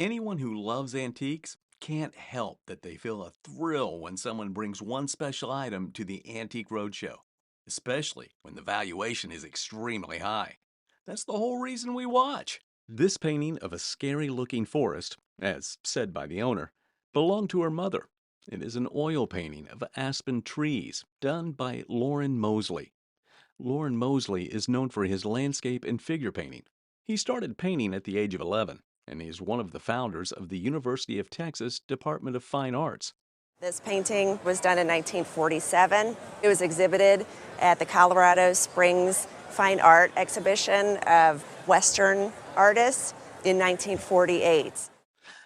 Anyone who loves antiques can't help that they feel a thrill when someone brings one special item to the Antique Roadshow, especially when the valuation is extremely high. That's the whole reason we watch. This painting of a scary looking forest, as said by the owner, belonged to her mother. It is an oil painting of aspen trees done by Loren Mosley. Loren Mosley is known for his landscape and figure painting. He started painting at the age of 11, and he is one of the founders of the University of Texas Department of Fine Arts. This painting was done in 1947. It was exhibited at the Colorado Springs Fine Art Exhibition of Western artists in 1948.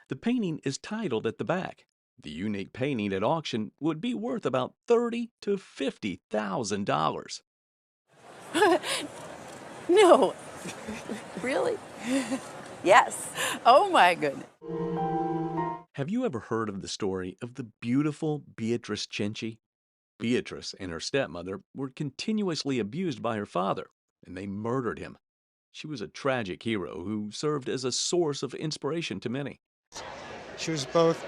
The painting is titled at the back. The unique painting at auction would be worth about $30,000 to $50,000. No. Really? Yes. Oh my goodness. Have you ever heard of the story of the beautiful Beatrice Cenci? Beatrice and her stepmother were continuously abused by her father, and they murdered him. She was a tragic hero who served as a source of inspiration to many. She was both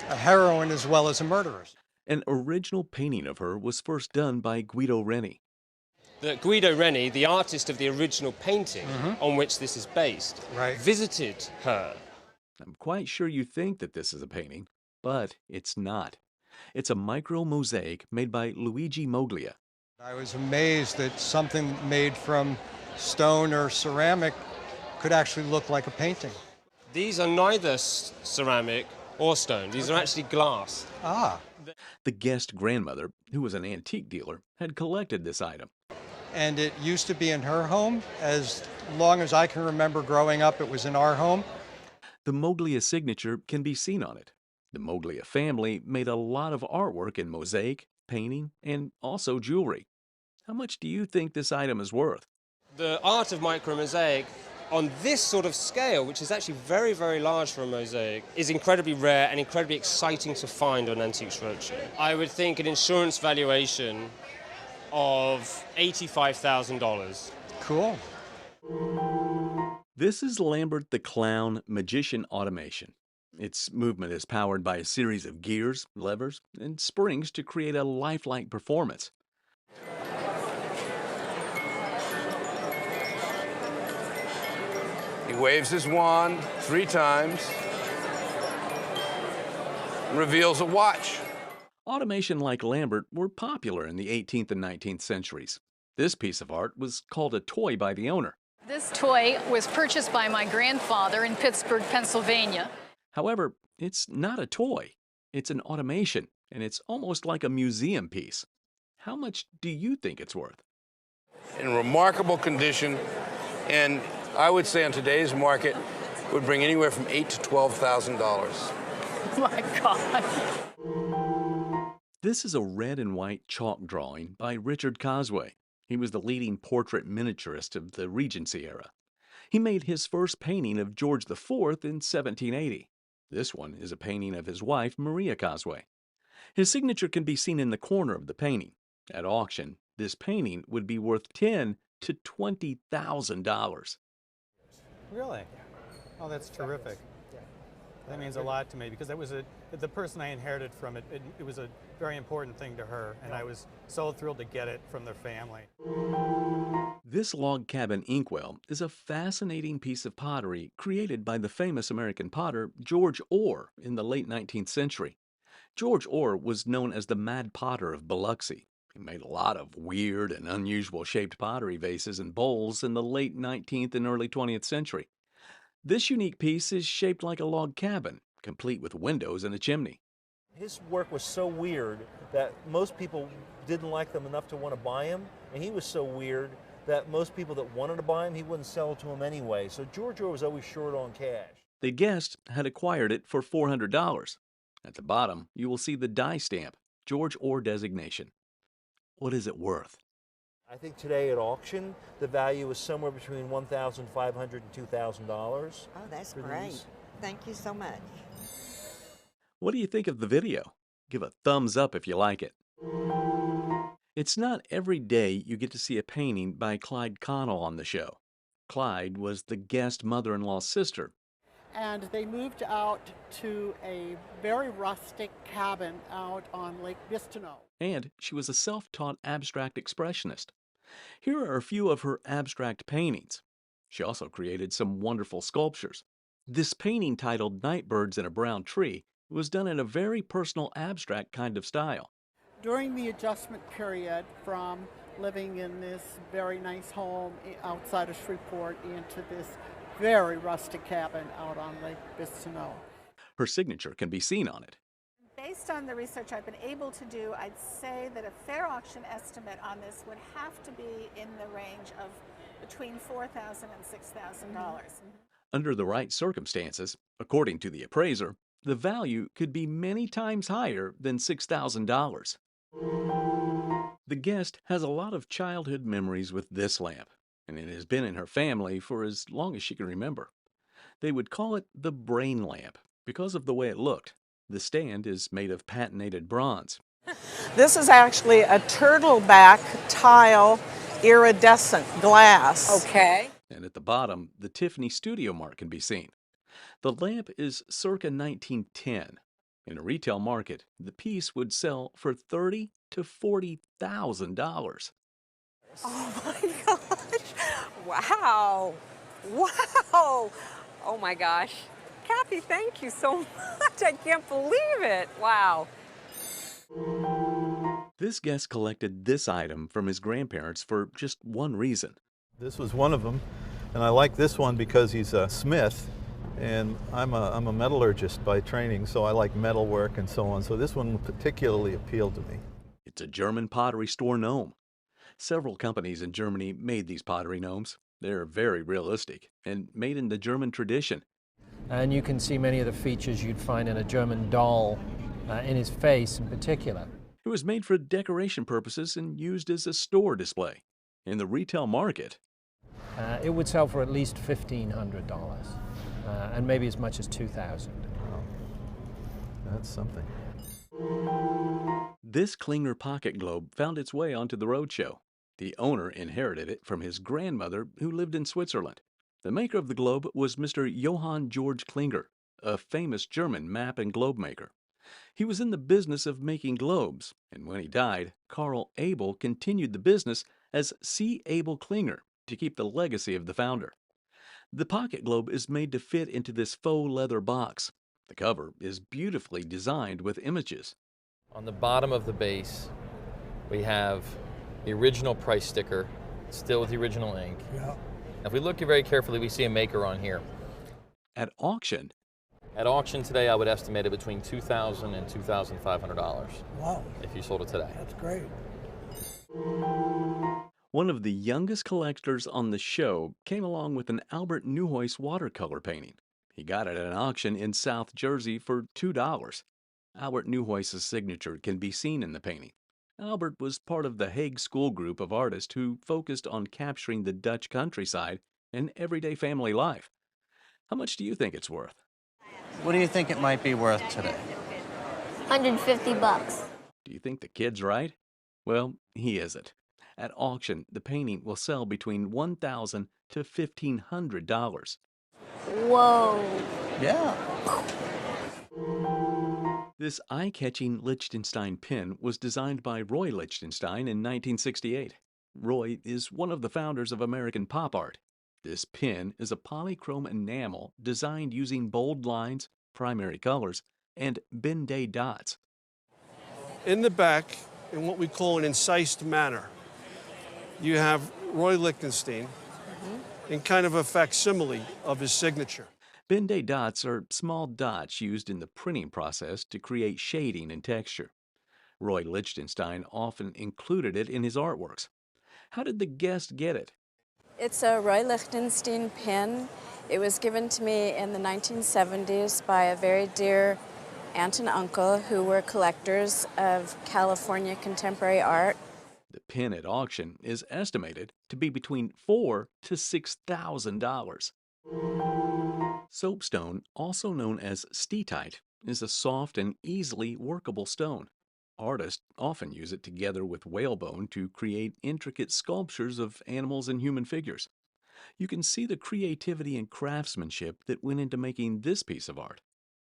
a heroine as well as a murderer. An original painting of her was first done by Guido Reni. Guido Reni, the artist of the original painting on which this is based, Right. visited her. I'm quite sure you think that this is a painting, but it's not. It's a micro mosaic made by Luigi Moglia. I was amazed that something made from stone or ceramic could actually look like a painting. These are neither ceramic or stone. These are actually glass. Ah, The guest grandmother, who was an antique dealer, had collected this item. and it used to be in her home. As long as I can remember growing up, it was in our home. The Moglia signature can be seen on it. The Moglia family made a lot of artwork in mosaic, painting, and also jewelry. How much do you think this item is worth? The art of micromosaic on this sort of scale, which is actually very, very large for a mosaic, is incredibly rare and incredibly exciting to find on Antiques Roadshow. I would think an insurance valuation of $85,000. Cool. This is Lambert the Clown Magician Automation. Its movement is powered by a series of gears, levers, and springs to create a lifelike performance. He waves his wand 3 times, and reveals a watch. Automation like Lambert were popular in the 18th and 19th centuries. This piece of art was called a toy by the owner. This toy was purchased by my grandfather in Pittsburgh, Pennsylvania. However, it's not a toy. It's an automation, and it's almost like a museum piece. How much do you think it's worth? In remarkable condition, and I would say on today's market would bring anywhere from $8,000 to $12,000. Oh my God. This is a red and white chalk drawing by Richard Cosway. He was the leading portrait miniaturist of the Regency era. He made his first painting of George IV in 1780. This one is a painting of his wife, Maria Cosway. His signature can be seen in the corner of the painting. At auction, this painting would be worth $10,000 to $20,000. Really? Oh, that's terrific. That means a lot to me because that was the person I inherited from it. It was a very important thing to her, and I was so thrilled to get it from their family. This log cabin inkwell is a fascinating piece of pottery created by the famous American potter George Orr in the late 19th century. George Orr was known as the Mad Potter of Biloxi. He made a lot of weird and unusual shaped pottery vases and bowls in the late 19th and early 20th century. This unique piece is shaped like a log cabin, complete with windows and a chimney. His work was so weird that most people didn't like them enough to want to buy him, and he was so weird that most people that wanted to buy him, he wouldn't sell to them anyway. So George Orr was always short on cash. The guest had acquired it for $400. At the bottom, you will see the die stamp, George Orr designation. What is it worth? I think today at auction, the value is somewhere between $1,500 and $2,000. Oh, that's great. Thank you so much. What do you think of the video? Give a thumbs up if you like it. It's not every day you get to see a painting by Clyde Connell on the show. Clyde was the guest mother-in-law's sister. and they moved out to a very rustic cabin out on Lake Bistineau. And she was a self-taught abstract expressionist. Here are a few of her abstract paintings. She also created some wonderful sculptures. This painting, titled Nightbirds in a Brown Tree, was done in a very personal abstract kind of style. During the adjustment period from living in this very nice home outside of Shreveport into this very rustic cabin out on Lake Bistineau. Her signature can be seen on it. Based on the research I've been able to do, I'd say that a fair auction estimate on this would have to be in the range of between $4,000 and $6,000. Under the right circumstances, according to the appraiser, the value could be many times higher than $6,000. The guest has a lot of childhood memories with this lamp, and it has been in her family for as long as she can remember. They would call it the brain lamp because of the way it looked. The stand is made of patinated bronze. This is actually a turtleback tile iridescent glass. Okay. And at the bottom, the Tiffany studio mark can be seen. The lamp is circa 1910. In a retail market, the piece would sell for $30,000 to $40,000. Oh my gosh. Wow. Wow. Oh my gosh. Kathy, thank you so much. I can't believe it. Wow. This guest collected this item from his grandparents for just one reason. This was one of them, and I like this one because he's a smith, and I'm a metallurgist by training, so I like metal work and so on. So this one particularly appealed to me. It's a German pottery store gnome. Several companies in Germany made these pottery gnomes. They're very realistic and made in the German tradition. And you can see many of the features you'd find in a German doll, in his face in particular. It was made for decoration purposes and used as a store display. In the retail market, it would sell for at least $1,500, and maybe as much as $2,000. Wow. That's something. This Klinger pocket globe found its way onto the Roadshow. The owner inherited it from his grandmother, who lived in Switzerland. The maker of the globe was Mr. Johann Georg Klinger, a famous German map and globe maker. He was in the business of making globes, and when he died, Karl Abel continued the business as C. Abel Klinger to keep the legacy of the founder. The pocket globe is made to fit into this faux leather box. The cover is beautifully designed with images. On the bottom of the base, we have the original price sticker, still with the original ink. Yeah. If we look very carefully, we see a maker on here. At auction today, I would estimate it between $2,000 and $2,500. Wow. If you sold it today. That's great. One of the youngest collectors on the show came along with an Albert Neuhaus watercolor painting. He got it at an auction in South Jersey for $2. Albert Neuhaus' signature can be seen in the painting. Albert was part of the Hague School group of artists who focused on capturing the Dutch countryside and everyday family life. How much do you think it's worth? What do you think it might be worth today? $150. Do you think the kid's right? Well, he isn't. At auction, the painting will sell between $1,000 to $1,500. Whoa. Yeah. This eye-catching Lichenstein pin was designed by Roy Lichenstein in 1968. Roy is one of the founders of American pop art. This pin is a polychrome enamel designed using bold lines, primary colors, and Ben-Day dots. In the back, in what we call an incised manner, you have Roy Lichtenstein in kind of a facsimile of his signature. Ben-Day dots are small dots used in the printing process to create shading and texture. Roy Lichtenstein often included it in his artworks. How did the guest get it? It's a Roy Lichtenstein pin. It was given to me in the 1970s by a very dear aunt and uncle who were collectors of California contemporary art. The pin at auction is estimated to be between $4,000 to $6,000. Soapstone, also known as steatite, is a soft and easily workable stone. Artists often use it together with whalebone to create intricate sculptures of animals and human figures. You can see the creativity and craftsmanship that went into making this piece of art.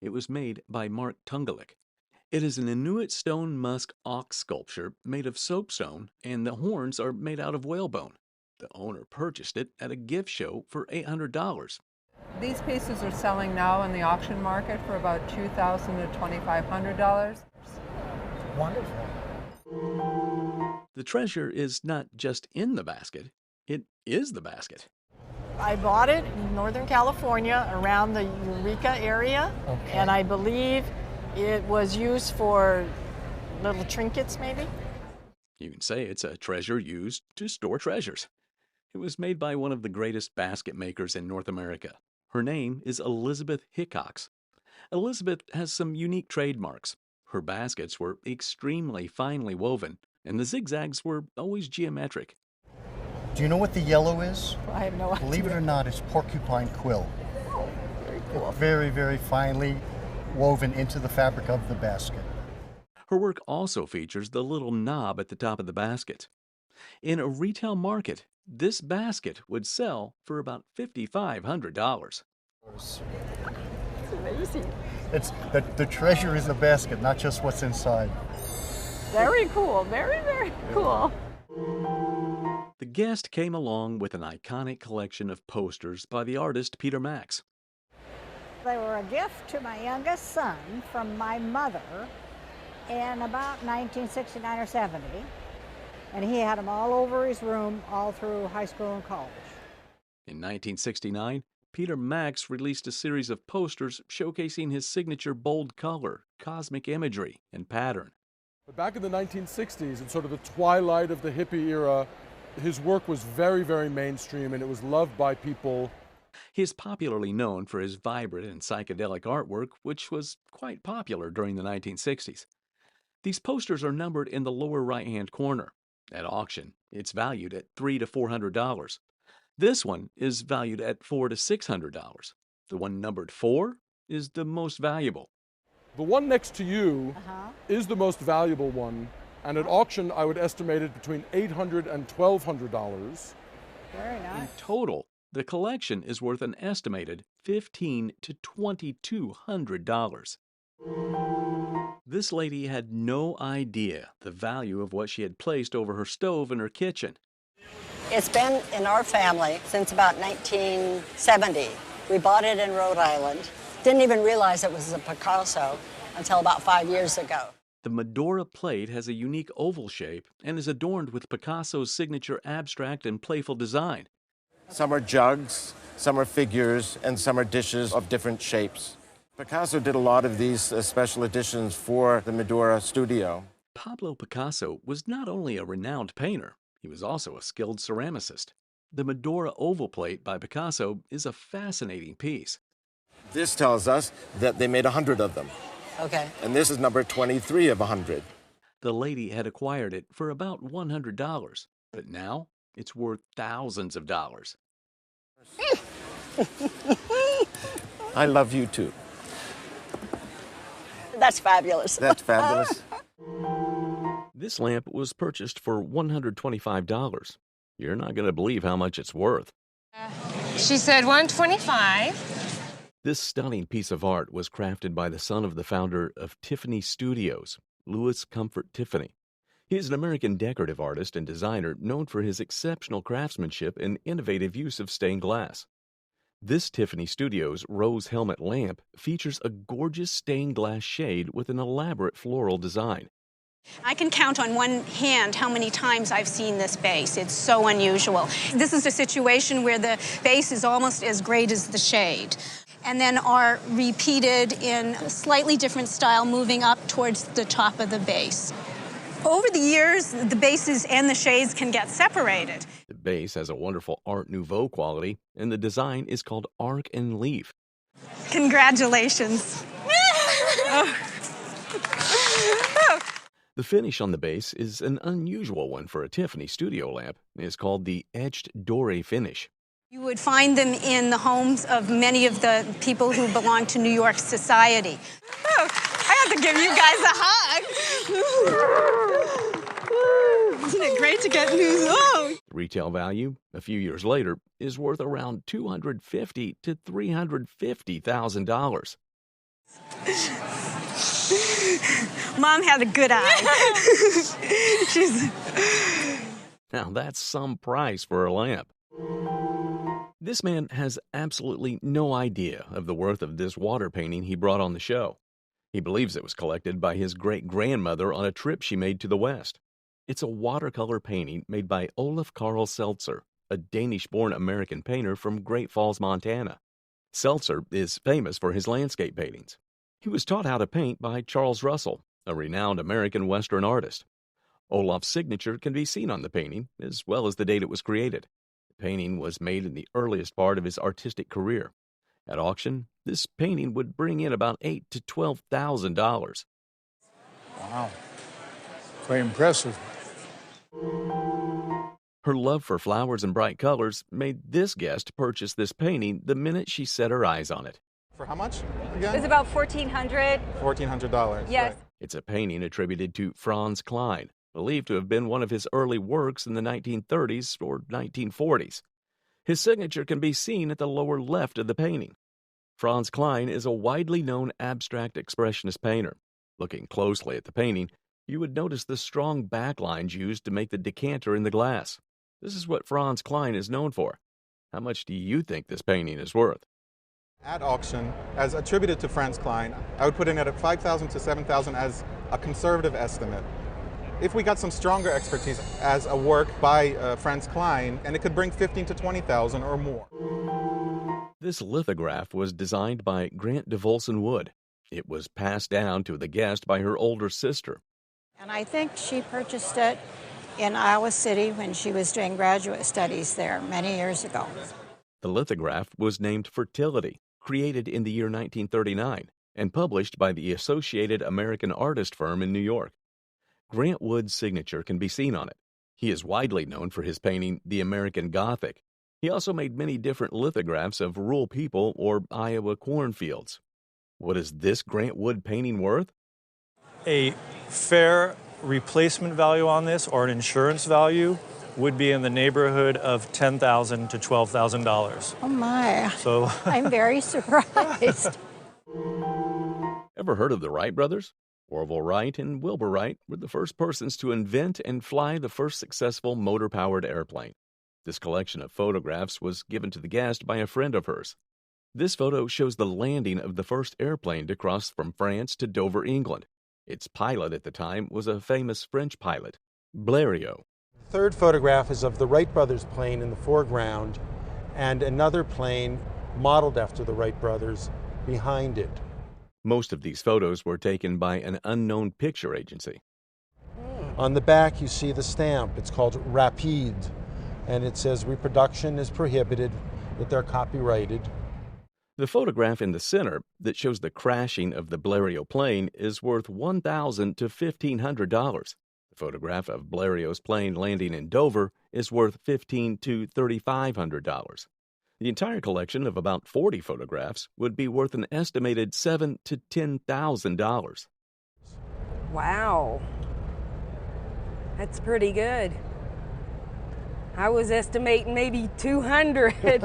It was made by Mark Tungalik. It is an Inuit stone musk ox sculpture made of soapstone, and the horns are made out of whalebone. The owner purchased it at a gift show for $800. These pieces are selling now in the auction market for about $2,000 to $2,500. Wonderful. The treasure is not just in the basket, it is the basket. I bought it in Northern California around the Eureka area, and I believe it was used for little trinkets maybe. You can say it's a treasure used to store treasures. It was made by one of the greatest basket makers in North America. Her name is Elizabeth Hickox. Elizabeth has some unique trademarks. Her baskets were extremely finely woven, and the zigzags were always geometric. Do you know what the yellow is? I have no idea. Believe it or not, it's porcupine quill. Oh, very cool. Very, very finely woven into the fabric of the basket. Her work also features the little knob at the top of the basket. In a retail market, this basket would sell for about $5,500. It's amazing. It's the treasure is the basket, not just what's inside. Very cool. Very, very cool. The guest came along with an iconic collection of posters by the artist Peter Max. They were a gift to my youngest son from my mother in about 1969 or 70. And he had them all over his room all through high school and college. In 1969, Peter Max released a series of posters showcasing his signature bold color, cosmic imagery, and pattern. But back in the 1960s, in sort of the twilight of the hippie era, his work was very, very mainstream, and it was loved by people. He is popularly known for his vibrant and psychedelic artwork, which was quite popular during the 1960s. These posters are numbered in the lower right-hand corner. At auction, it's valued at $300 to $400. This one is valued at $400 to $600. The one numbered 4 is the most valuable. The one next to you is the most valuable one, and at auction I would estimate it between $800 and $1,200. Very nice. In total, the collection is worth an estimated $1,500 to $2,200. This lady had no idea the value of what she had placed over her stove in her kitchen. It's been in our family since about 1970. We bought it in Rhode Island. Didn't even realize it was a Picasso until about 5 years ago. The Medora plate has a unique oval shape and is adorned with Picasso's signature abstract and playful design. Some are jugs, some are figures, and some are dishes of different shapes. Picasso did a lot of these special editions for the Medora studio. Pablo Picasso was not only a renowned painter, he was also a skilled ceramicist. The Medora oval plate by Picasso is a fascinating piece. This tells us that they made 100 of them. Okay. And this is number 23 of 100. The lady had acquired it for about $100, but now it's worth thousands of dollars. I love you too. That's fabulous. That's fabulous. This lamp was purchased for $125. You're not going to believe how much it's worth. She said $125. This stunning piece of art was crafted by the son of the founder of Tiffany Studios, Louis Comfort Tiffany. He is an American decorative artist and designer known for his exceptional craftsmanship and innovative use of stained glass. This Tiffany Studios rose helmet lamp features a gorgeous stained glass shade with an elaborate floral design. I can count on one hand how many times I've seen this base. It's so unusual. This is a situation where the base is almost as great as the shade, and then are repeated in a slightly different style moving up towards the top of the base. Over the years, the bases and the shades can get separated. The base has a wonderful Art Nouveau quality, and the design is called arc and leaf. Congratulations. The finish on the base is an unusual one for a Tiffany studio lamp. It's called the etched doré finish. You would find them in the homes of many of the people who belong to New York society. Oh, I have to give you guys a hug. Isn't it great to get news? Oh. The retail value, a few years later, is worth around $250,000 to $350,000. Mom had a good eye. Now that's some price for a lamp. This man has absolutely no idea of the worth of this water painting he brought on the show. He believes it was collected by his great-grandmother on a trip she made to the West. It's a watercolor painting made by Olaf Carl Seltzer, a Danish-born American painter from Great Falls, Montana. Seltzer is famous for his landscape paintings. He was taught how to paint by Charles Russell, a renowned American Western artist. Olaf's signature can be seen on the painting, as well as the date it was created. The painting was made in the earliest part of his artistic career. At auction, this painting would bring in about $8,000 to $12,000. Wow. Quite impressive. Her love for flowers and bright colors made this guest purchase this painting the minute she set her eyes on it. For how much again? It's about $1,400. $1,400. Yes. Right. It's a painting attributed to Franz Clyde, believed to have been one of his early works in the 1930s or 1940s. His signature can be seen at the lower left of the painting. Franz Clyde is a widely known abstract expressionist painter. Looking closely at the painting, you would notice the strong backlines used to make the decanter in the glass. This is what Franz Clyde is known for. How much do you think this painting is worth? At auction, as attributed to Franz Clyde, I would put in at $5,000 to $7,000 as a conservative estimate. If we got some stronger expertise as a work by Franz Clyde, and it could bring $15,000 to $20,000 or more. This lithograph was designed by Grant de Volson Wood. It was passed down to the guest by her older sister. And I think she purchased it in Iowa City when she was doing graduate studies there many years ago. The lithograph was named Fertility, created in the year 1939, and published by the Associated American Artist Firm in New York. Grant Wood's signature can be seen on it. He is widely known for his painting, The American Gothic. He also made many different lithographs of rural people or Iowa cornfields. What is this Grant Wood painting worth? A fair replacement value on this, or an insurance value, would be in the neighborhood of $10,000 to $12,000. Oh my. So I'm very surprised. Ever heard of the Wright brothers? Orville Wright and Wilbur Wright were the first persons to invent and fly the first successful motor-powered airplane. This collection of photographs was given to the guest by a friend of hers. This photo shows the landing of the first airplane to cross from France to Dover, England. Its pilot at the time was a famous French pilot, Blériot. Third photograph is of the Wright brothers plane in the foreground and another plane modeled after the Wright brothers behind it. Most of these photos were taken by an unknown picture agency. On the back you see the stamp. It's called Rapide, and it says reproduction is prohibited, that they're copyrighted. The photograph in the center that shows the crashing of the Blériot plane is worth $1,000 to $1,500. The photograph of Blériot's plane landing in Dover is worth $1,500 to $3,500. The entire collection of about 40 photographs would be worth an estimated $7,000 to $10,000. Wow. That's pretty good. I was estimating maybe 200.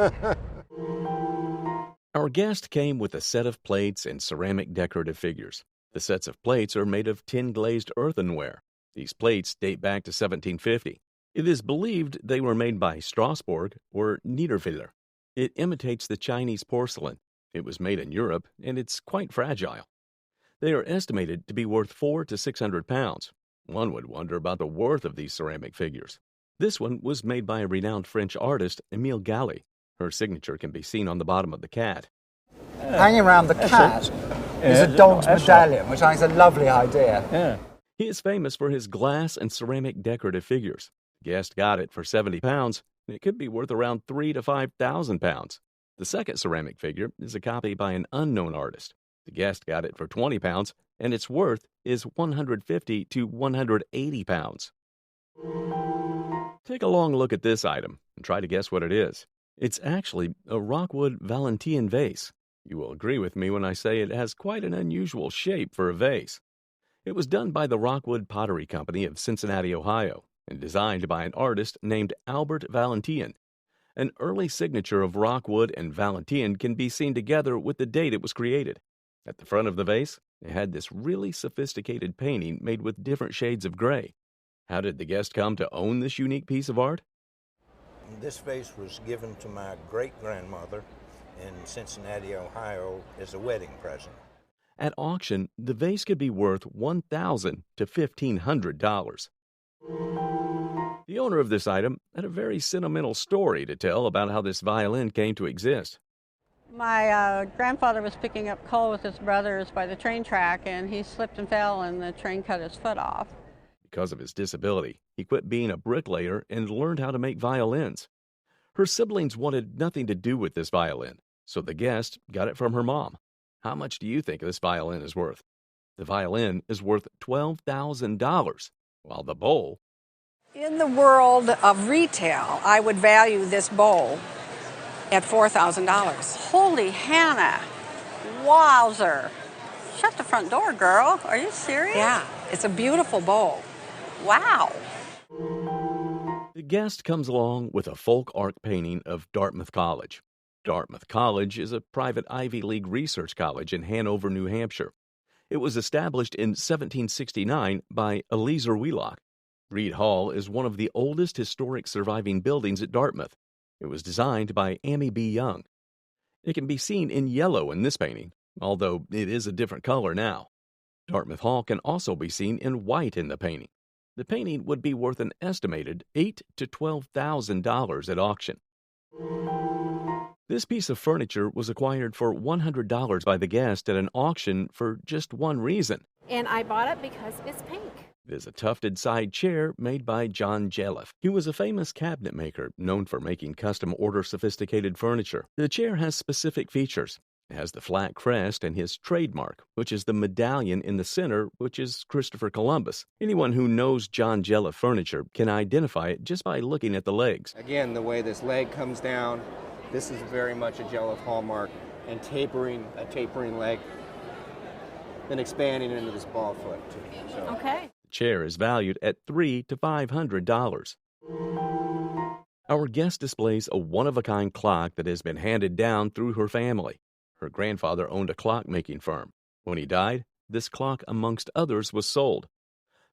Our guest came with a set of plates and ceramic decorative figures. The sets of plates are made of tin-glazed earthenware. These plates date back to 1750. It is believed they were made by Strasbourg or Niederwiller. It imitates the Chinese porcelain. It was made in Europe, and it's quite fragile. They are estimated to be worth 400 to 600 pounds. One would wonder about the worth of these ceramic figures. This one was made by a renowned French artist, Émile Galli. Her signature can be seen on the bottom of the cat. Hanging around the cat is a dog's medallion, which I think is a lovely idea. He is famous for his glass and ceramic decorative figures. The guest got it for 70 pounds, and it could be worth around 3,000 to 5,000 pounds. The second ceramic figure is a copy by an unknown artist. The guest got it for 20 pounds, and its worth is 150 to 180 pounds. Take a long look at this item and try to guess what it is. It's actually a Rockwood Valentine vase. You will agree with me when I say it has quite an unusual shape for a vase. It was done by the Rockwood Pottery Company of Cincinnati, Ohio. and designed by an artist named Albert Valentien. An early signature of Rockwood and Valentien can be seen together with the date it was created. At the front of the vase, it had this really sophisticated painting made with different shades of gray. How did the guest come to own this unique piece of art? This vase was given to my great-grandmother in Cincinnati, Ohio, as a wedding present. At auction, the vase could be worth $1,000 to $1,500. The owner of this item had a very sentimental story to tell about how this violin came to exist. My grandfather was picking up coal with his brothers by the train track, and he slipped and fell, and the train cut his foot off. Because of his disability, he quit being a bricklayer and learned how to make violins. Her siblings wanted nothing to do with this violin, so the guest got it from her mom. How much do you think this violin is worth? The violin is worth $12,000, while the bowl... In the world of retail, I would value this bowl at $4,000. Holy Hannah! Wowzer! Shut the front door, girl. Are you serious? Yeah, it's a beautiful bowl. Wow! The guest comes along with a folk art painting of Dartmouth College. Dartmouth College is a private Ivy League research college in Hanover, New Hampshire. It was established in 1769 by Eliezer Wheelock. Reed Hall is one of the oldest historic surviving buildings at Dartmouth. It was designed by Ammi B. Young. It can be seen in yellow in this painting, although it is a different color now. Dartmouth Hall can also be seen in white in the painting. The painting would be worth an estimated $8,000 to $12,000 at auction. This piece of furniture was acquired for $100 by the guest at an auction for just one reason. And I bought it because it's pink. It is a tufted side chair made by John Jelliff. He was a famous cabinet maker known for making custom-order sophisticated furniture. The chair has specific features. It has the flat crest and his trademark, which is the medallion in the center, which is Christopher Columbus. Anyone who knows John Jelliff furniture can identify it just by looking at the legs. Again, the way this leg comes down, this is very much a Jelliff hallmark, and a tapering leg, then expanding into this ball foot too. So. Okay. The chair is valued at $300 to $500. Our guest displays a one-of-a-kind clock that has been handed down through her family. Her grandfather owned a clock-making firm. When he died, this clock, amongst others, was sold.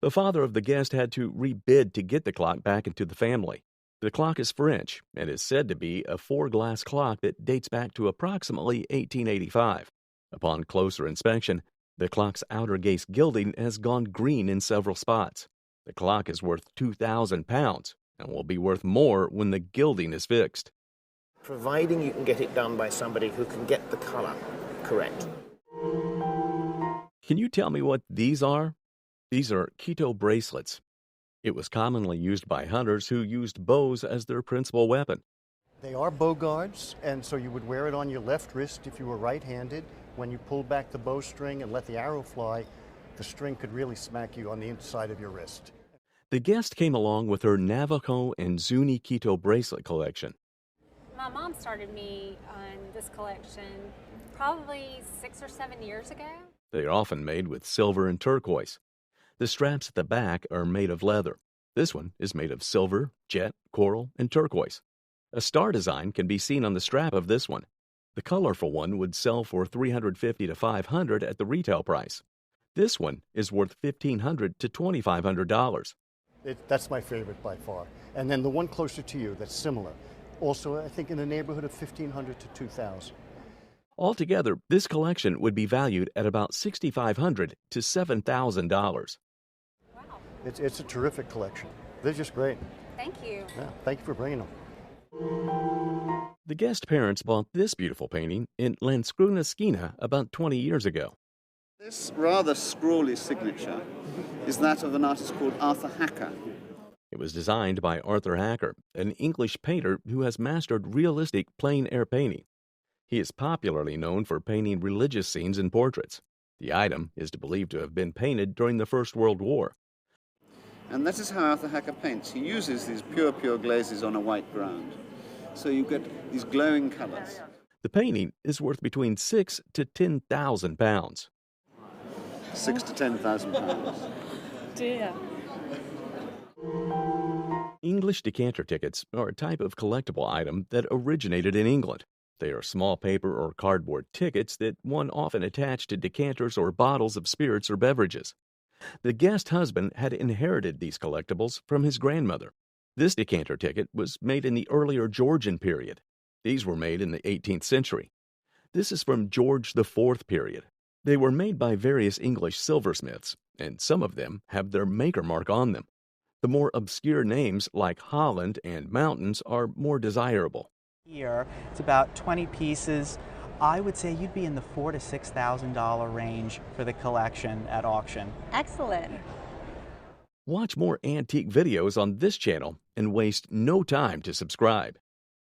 The father of the guest had to rebid to get the clock back into the family. The clock is French and is said to be a 4-glass clock that dates back to approximately 1885. Upon closer inspection, the clock's outer case gilding has gone green in several spots. The clock is worth 2,000 pounds and will be worth more when the gilding is fixed. Providing you can get it done by somebody who can get the color correct. Can you tell me what these are? These are keto bracelets. It was commonly used by hunters who used bows as their principal weapon. They are bow guards, and so you would wear it on your left wrist if you were right-handed. When you pulled back the bowstring and let the arrow fly, the string could really smack you on the inside of your wrist. The guest came along with her Navajo and Zuni keto bracelet collection. My mom started me on this collection probably 6 or 7 years ago. They are often made with silver and turquoise. The straps at the back are made of leather. This one is made of silver, jet, coral, and turquoise. A star design can be seen on the strap of this one. The colorful one would sell for $350 to $500 at the retail price. This one is worth $1,500 to $2,500. That's my favorite by far. And then the one closer to you that's similar, also I think in the neighborhood of $1,500 to $2,000. Altogether, this collection would be valued at about $6,500 to $7,000. Wow. It's a terrific collection. They're just great. Thank you. Yeah, thank you for bringing them. The guest parents bought this beautiful painting in Landskrona about 20 years ago. This rather scrawly signature is that of an artist called Arthur Hacker. It was designed by Arthur Hacker, an English painter who has mastered realistic plein air painting. He is popularly known for painting religious scenes and portraits. The item is believed to have been painted during the First World War. And that is how Arthur Hacker paints. He uses these pure glazes on a white ground. So you get these glowing colors. The painting is worth between £6,000 to £10,000. £6,000 to £10,000. Dear. English decanter tickets are a type of collectible item that originated in England. They are small paper or cardboard tickets that one often attached to decanters or bottles of spirits or beverages. The guest husband had inherited these collectibles from his grandmother. This decanter ticket was made in the earlier Georgian period. These were made in the 18th century. This is from George IV period. They were made by various English silversmiths, and some of them have their maker mark on them. The more obscure names like Holland and Mountains are more desirable. Here, it's about 20 pieces. I would say you'd be in the $4,000 to $6,000 range for the collection at auction. Excellent. Watch more antique videos on this channel and waste no time to subscribe.